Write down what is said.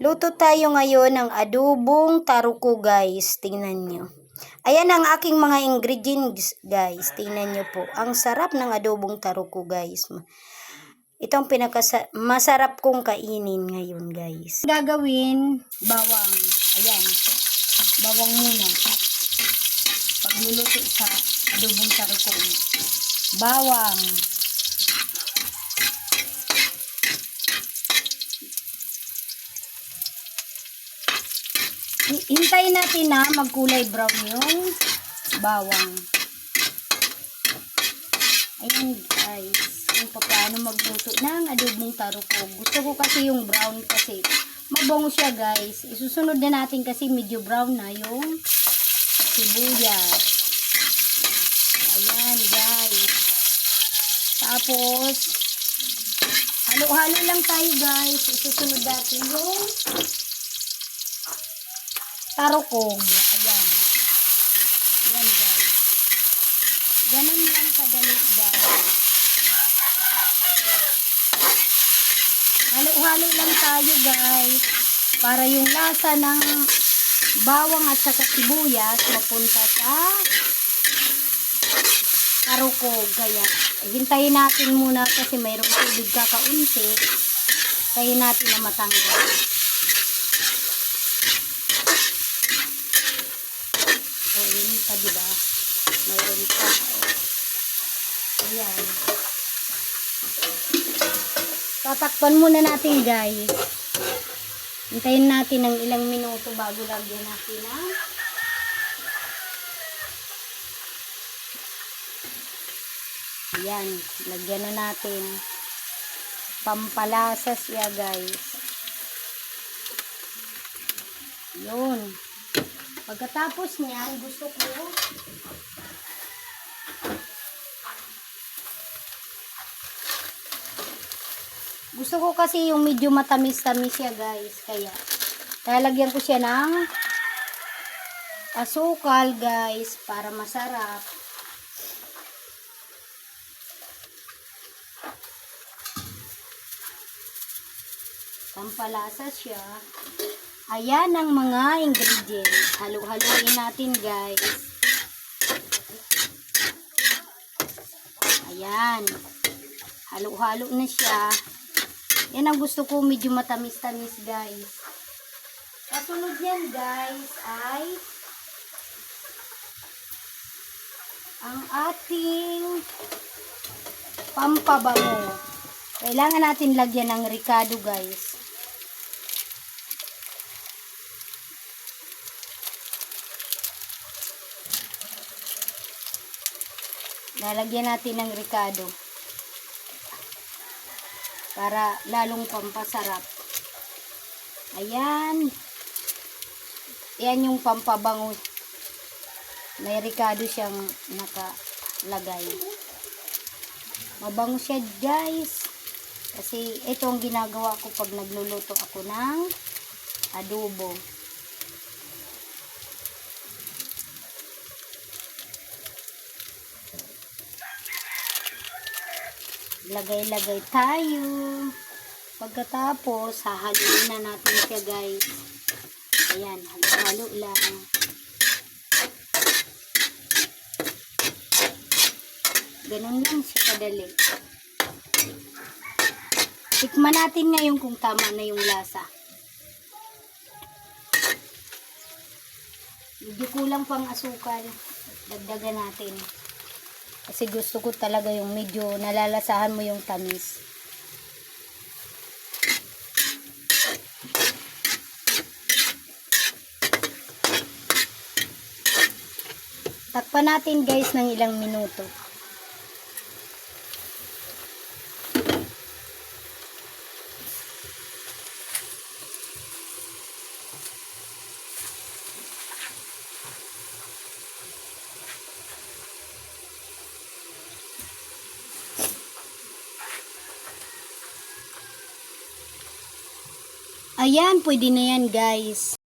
Luto tayo ngayon ng adobong taruko guys. Tingnan nyo. Ayan ang aking mga ingredients guys. Tingnan nyo po. Ang sarap ng adobong taruko guys. Ito ang masarap kong kainin ngayon guys. Gagawin bawang. Ayan. Bawang muna. Pagluluto sa adobong taruko. Bawang. Hintayin natin na magkulay brown yung bawang. Ayan guys, kung paano magluto ng adobong taruko. Gusto ko kasi yung brown kasi mabango siya guys. Isusunod na natin kasi medyo brown na yung sibuyas. Ayan guys. Tapos halo-halo lang tayo guys. Isusunod natin yung tarukog. Ayan. Ayan guys. Ganun lang kadali guys. Halo-halo lang tayo guys. Para yung lasa ng bawang at saka sibuyas mapunta sa tarukog. Kaya hintayin natin muna kasi mayroong tubig kakaunti. Hintayin natin na matanggal. O, yun pa, diba? Mayroon pa. Ayan. Tatakpan muna natin, guys. Hintayin natin ng ilang minuto bago lagyan natin ng ayan. Lagyan na natin. Pampalasa siya, guys. Yun. Pagkatapos niyan, gusto ko kasi yung medyo matamis-tamis siya guys. Kaya lalagyan ko siya ng asukal guys para masarap. Pampalasa siya. Ayan ang mga ingredients. Halo-haloin natin guys. Ayan. Halo-halo na siya. Yan ang gusto ko, medyo matamis-tamis guys. Kasunod yan guys ay ang ating pampabango. Kailangan natin lagyan ng ricado guys. Lalagyan natin ng ricado para lalong pampasarap. Ayan. Yan yung pampabango. May ricado siyang nakalagay. Mabango siya guys. Kasi ito ang ginagawa ko pag nagluluto ako ng adobo. Lagay-lagay tayo. Pagkatapos, hahaluin na natin siya guys. Ayan, halo-halo lang. Ganun lang siya kadali. Tikman natin ngayon kung tama na yung lasa. Medyo kulang pang asukal. Dagdagan natin. Kasi gusto ko talaga yung medyo nalalasahan mo yung tamis. Takpan natin guys ng ilang minuto. Ayan, pwede na yan guys.